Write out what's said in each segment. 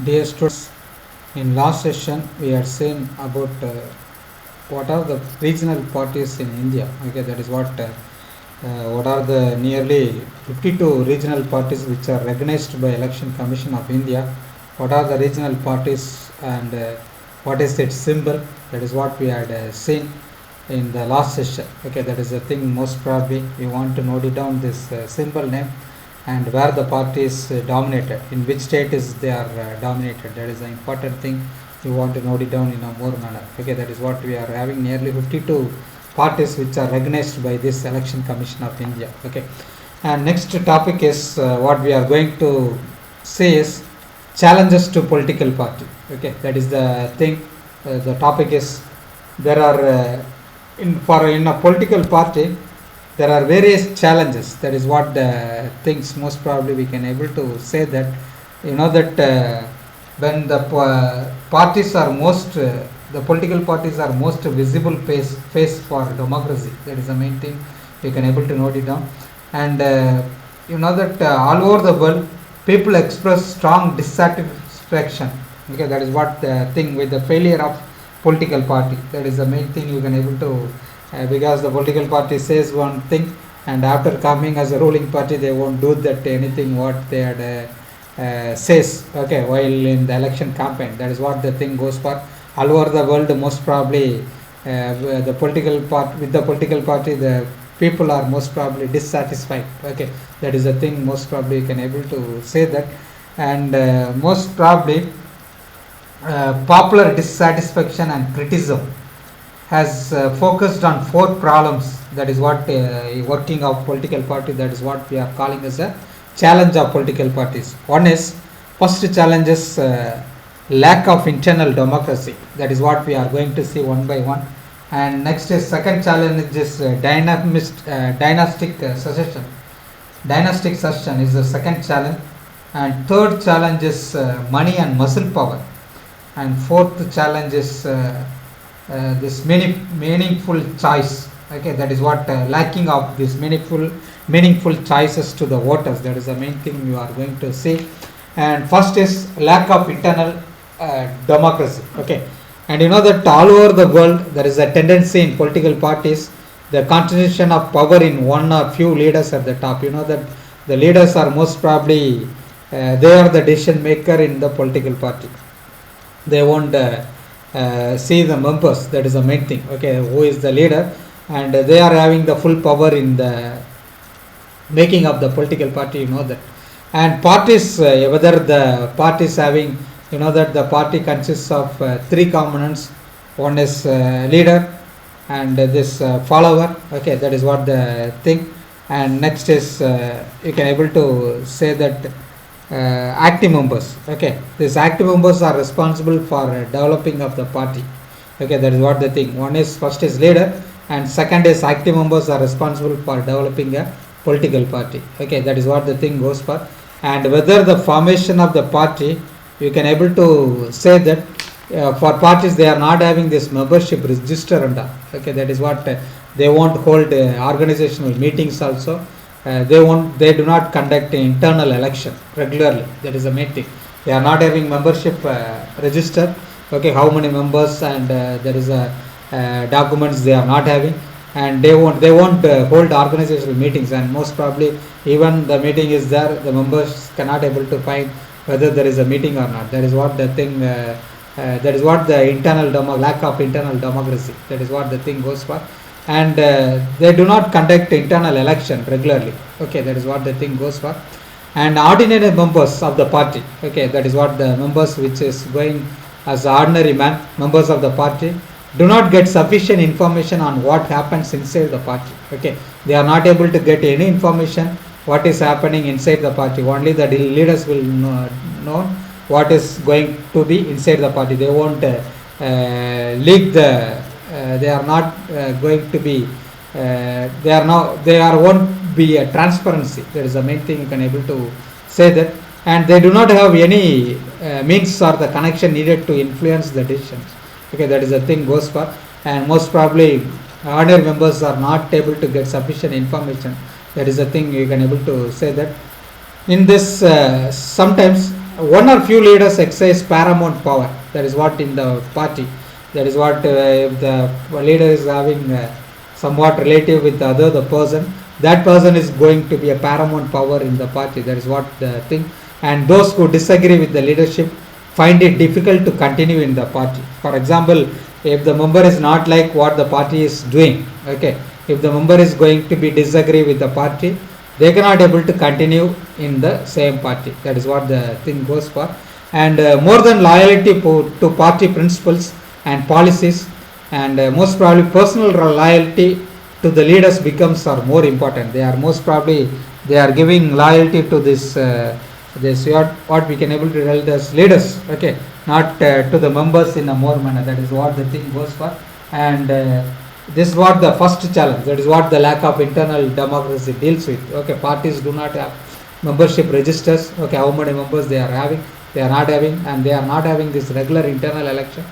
Dear students, in last session we had seen about what are the regional parties in India. Okay, that is what are the nearly 52 regional parties which are recognized by Election Commission of India. What are the regional parties and what is its symbol? That is what we had seen in the last session. Okay, that is the thing most probably we want to note it down this symbol name and where the party is dominated, in which state is they are dominated. That is the important thing. You want to note it down in a more manner. Okay, that is what we are having nearly 52 parties which are recognized by this Election Commission of India. Okay, and next topic is what we are going to say is challenges to political party. Okay, that is the thing. The topic is there are in a political party there are various challenges. That is what the things most probably we can able to say that that when the parties are most the political parties are most visible face for democracy. That is the main thing we can able to note it down. And that all over the world people express strong dissatisfaction. Okay, that is what the thing with the failure of political party. That is the main thing you can able to because the political party says one thing and after coming as a ruling party they won't do that anything what they had says. Okay, while in the election campaign, that is what the thing goes for all over the world. Most probably the political part with the political party the people are most probably dissatisfied. Okay, that is the thing most probably you can able to say that. And most probably popular dissatisfaction and criticism has focused on four problems. That is what working of political party, that is what we are calling as a challenge of political parties. One is first challenge is lack of internal democracy. That is what we are going to see one by one. And next is second challenge is dynastic succession. Dynastic succession is the second challenge. And third challenge is money and muscle power. And fourth challenge is this meaningful choice. Okay, that is what lacking of this meaningful choices to the voters. That is the main thing you are going to see. And first is lack of internal democracy. Okay, and that all over the world there is a tendency in political parties the concentration of power in one or few leaders at the top. That the leaders are most probably they are the decision maker in the political party. They won't see the members. That is the main thing. Okay, who is the leader, and they are having the full power in the making of the political party. That. And parties, whether the parties having that the party consists of three components. One is leader and this follower. Okay, that is what the thing. And next is you can able to say that active members. Okay, these active members are responsible for developing of the party. Okay, that is what the thing. One is first is leader and second is active members are responsible for developing a political party. Okay, that is what the thing goes for. And whether the formation of the party, you can able to say that for parties they are not having this membership register and all. Okay, that is what they won't hold organizational meetings also. They do not conduct an internal election regularly. That is the main thing. They are not having membership register. Okay, how many members and there is a documents they are not having, and they won't hold organizational meetings. And most probably even the meeting is there, the members cannot able to find whether there is a meeting or not. That is what the thing. That is what the lack of internal democracy. That is what the thing goes for. And they do not conduct internal election regularly. Okay, that is what the thing goes for. And ordinary members of the party. Okay, that is what the members which is going as ordinary members of the party do not get sufficient information on what happens inside the party. Okay, they are not able to get any information what is happening inside the party. Only the leaders will know what is going to be inside the party. They won't leak the they are not going to be won't be a transparency. That is the main thing you can able to say that. And they do not have any means or the connection needed to influence the decisions. Okay, that is the thing goes for. And most probably ordinary members are not able to get sufficient information. That is the thing you can able to say that. In this sometimes one or few leaders exercise paramount power. That is what in the party. That is what if the leader is having somewhat relative with the person, that person is going to be a paramount power in the party. That is what the thing. And those who disagree with the leadership find it difficult to continue in the party. For example, if the member is not like what the party is doing, okay, if the member is going to be disagree with the party, they cannot able to continue in the same party. That is what the thing goes for. And more than loyalty to party principles and policies, and most probably personal loyalty to the leaders becomes are more important. They are most probably they are giving loyalty to this what we can able to tell as leaders, okay, not to the members in a more manner. That is what the thing goes for. And this is what the first challenge, that is what the lack of internal democracy deals with. Okay, parties do not have membership registers, okay, how many members they are having, they are not having, and they are not having this regular internal election.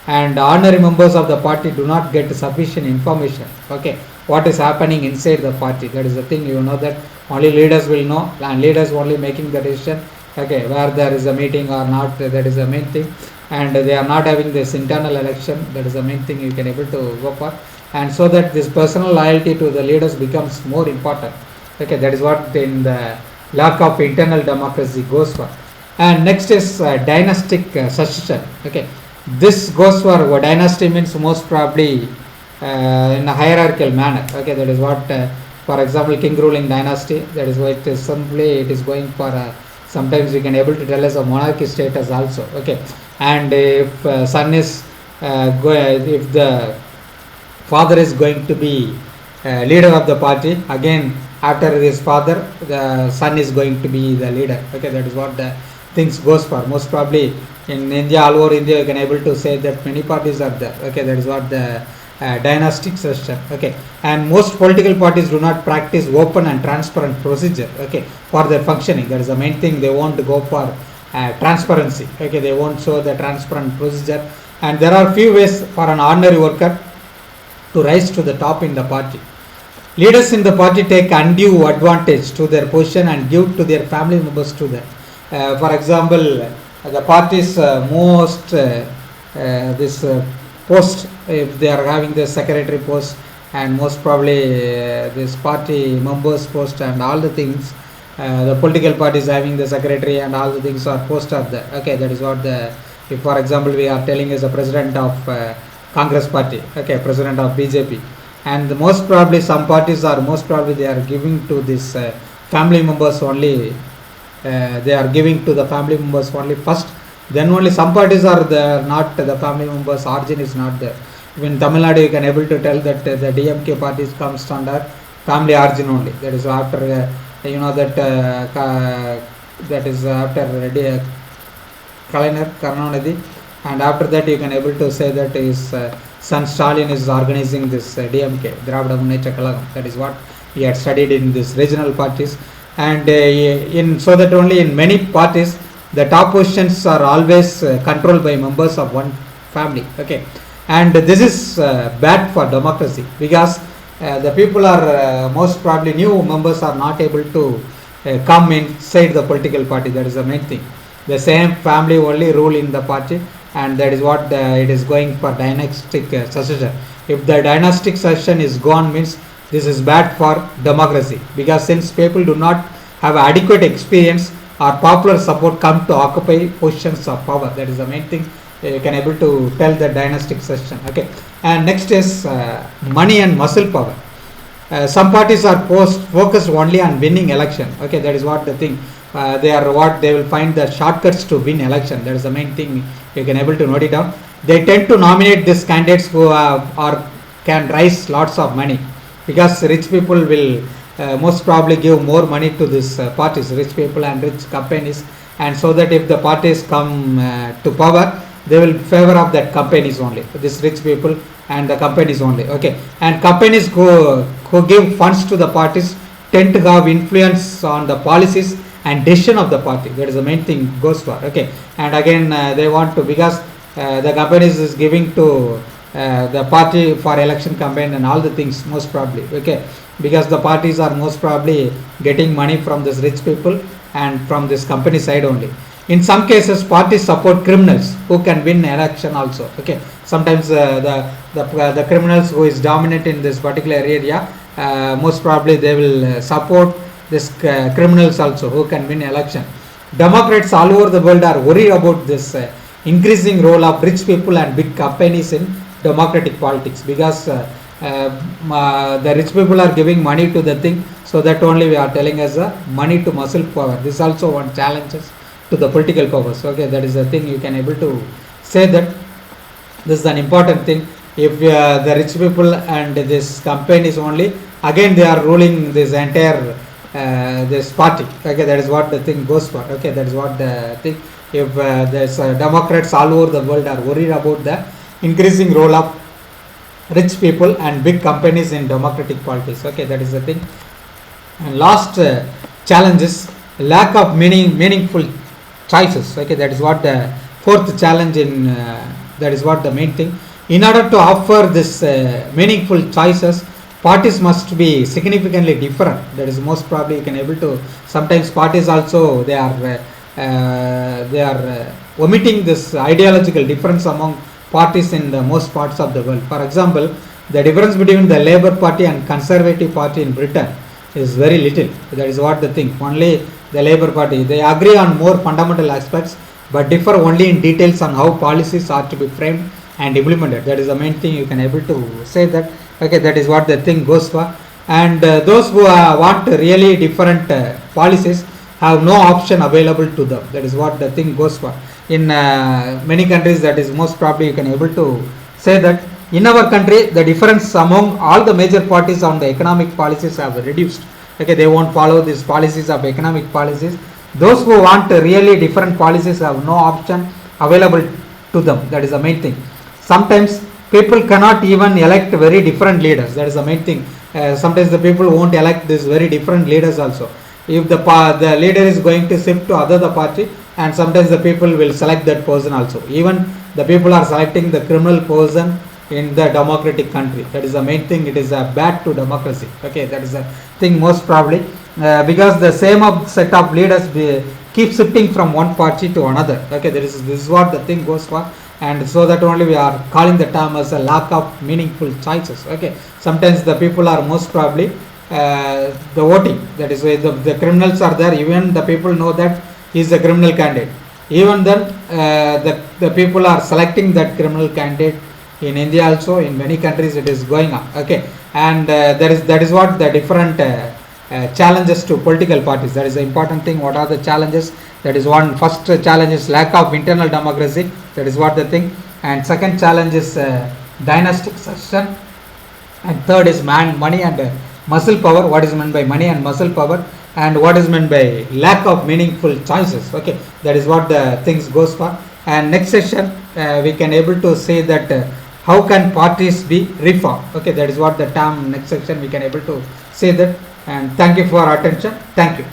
And ordinary members of the party do not get sufficient information, okay, what is happening inside the party. That is the thing, you know, that only leaders will know, and leaders only making the decision, okay, where there is a meeting or not. That is the main thing. And they are not having this internal election. That is the main thing you can able to go for. And so that this personal loyalty to the leaders becomes more important, okay. That is what in the lack of internal democracy goes for. And next is dynastic succession, okay. This goes for dynasty means most probably in a hierarchical manner, okay. That is what for example king ruling dynasty, that is why it is simply it is going for sometimes we can able to tell as a monarchy status also, okay. And if son is if the father is going to be leader of the party, again after his father the son is going to be the leader, okay. That is what the things goes for. Most probably in India, all over India, you can able to say that many parties are there, okay. That is what the dynastic system, okay. And most political parties do not practice open and transparent procedure, okay, for their functioning. That is the main thing. They want to go for transparency, okay. They won't show the transparent procedure. And there are few ways for an ordinary worker to rise to the top in the party. Leaders in the party take undue advantage to their position and give to their family members to them. For example, the party's most this post, if they are having the secretary post, and most probably this party members post and all the things, the political parties having the secretary and all the things are post are there, okay. That is what the, if for example we are telling as a president of Congress party, okay, president of BJP, and the most probably some parties are most probably they are giving to this family members only, they are giving to the family members only first, then only some parties are there, not the family members origin is not there. In Tamil Nadu you can able to tell that the DMK parties comes under family origin only. That is after you know that that is after Kalaignar Karunanidhi, and after that you can able to say that his son Stalin is organizing this DMK, Dravida Munnetra Kalagam. That is what he had studied in this regional parties. And in so that only in many parties the top positions are always controlled by members of one family, okay. And this is bad for democracy, because the people are most probably new members are not able to come inside the political party. That is the main thing. The same family only rule in the party, and that is what it is going for dynastic succession. If the dynastic succession is gone, means this is bad for democracy, because since people do not have adequate experience or popular support come to occupy positions of power. That is the main thing you can able to tell the dynastic succession, okay. And next is money and muscle power. Some parties are focused only on winning election, okay. That is what the thing, they are what they will find the shortcuts to win election. That is the main thing you can able to note it down. They tend to nominate these candidates who or can raise lots of money, because rich people will most probably give more money to these parties, rich people and rich companies, and so that if the parties come to power, they will favor of that companies only, this rich people and the companies only, okay. And companies who give funds to the parties tend to have influence on the policies and decision of the party. That is the main thing goes for, okay. And again they want to, because the companies is giving to the party for election campaign and all the things most probably, okay, because the parties are most probably getting money from this rich people and from this company side only. In some cases, parties support criminals who can win election also. Okay, sometimes the criminals who is dominant in this particular area, most probably they will support this criminals also who can win election. Democrats all over the world are worried about this increasing role of rich people and big companies in democratic politics, because the rich people are giving money to the thing, so that only we are telling us money to muscle power. This is also one challenges to the political powers. Okay, that is the thing you can able to say that this is an important thing. If the rich people and this companies only, again they are ruling this entire this party. Okay, that is what the thing goes for. Okay, that is what the thing. If there's Democrats all over the world are worried about the increasing role of rich people and big companies in democratic politics. Okay, that is the thing. And last challenge is lack of meaningful choices. Okay, that is what the fourth challenge in that is what the main thing. In order to offer this meaningful choices, parties must be significantly different. That is most probably you can able to. Sometimes parties also they are omitting this ideological difference among parties in the most parts of the world. For example, the difference between the Labour Party and Conservative Party in Britain is very little. That is what the thing. Only the Labour Party, they agree on more fundamental aspects but differ only in details on how policies are to be framed and implemented. That is the main thing you can able to say that. Okay, that is what the thing goes for. And those who want really different policies have no option available to them. That is what the thing goes for. In many countries, that is most probably you can able to say that. In our country, the difference among all the major parties on the economic policies have reduced. Okay, they won't follow these policies of economic policies. Those who want really different policies have no option available to them. That is the main thing. Sometimes people cannot even elect very different leaders. That is the main thing. Sometimes the people won't elect these very different leaders also. If the leader is going to shift to other party, and sometimes the people will select that person also. Even the people are selecting the criminal person in the democratic country. That is the main thing. It is bad to democracy. Okay, that is the thing most probably, because the same set of leaders keep shifting from one party to another. Okay, this is what the thing goes for. And so that only we are calling the term as a lack of meaningful choices. Okay, sometimes the people are most probably the voting. That is why the criminals are there. Even the people know that he is a criminal candidate. Even then, the people are selecting that criminal candidate. In India also, in many countries it is going on. Okay, and that is what the different challenges to political parties. That is the important thing. What are the challenges? That is one. First challenge is lack of internal democracy. That is what the thing. And second challenge is dynastic succession. And third is money and muscle power. What is meant by money and muscle power? And what is meant by lack of meaningful choices? Okay, that is what the things goes for. And next session we can able to say that how can parties be reformed? Okay, that is what the term next section we can able to say that. And thank you for attention. Thank you.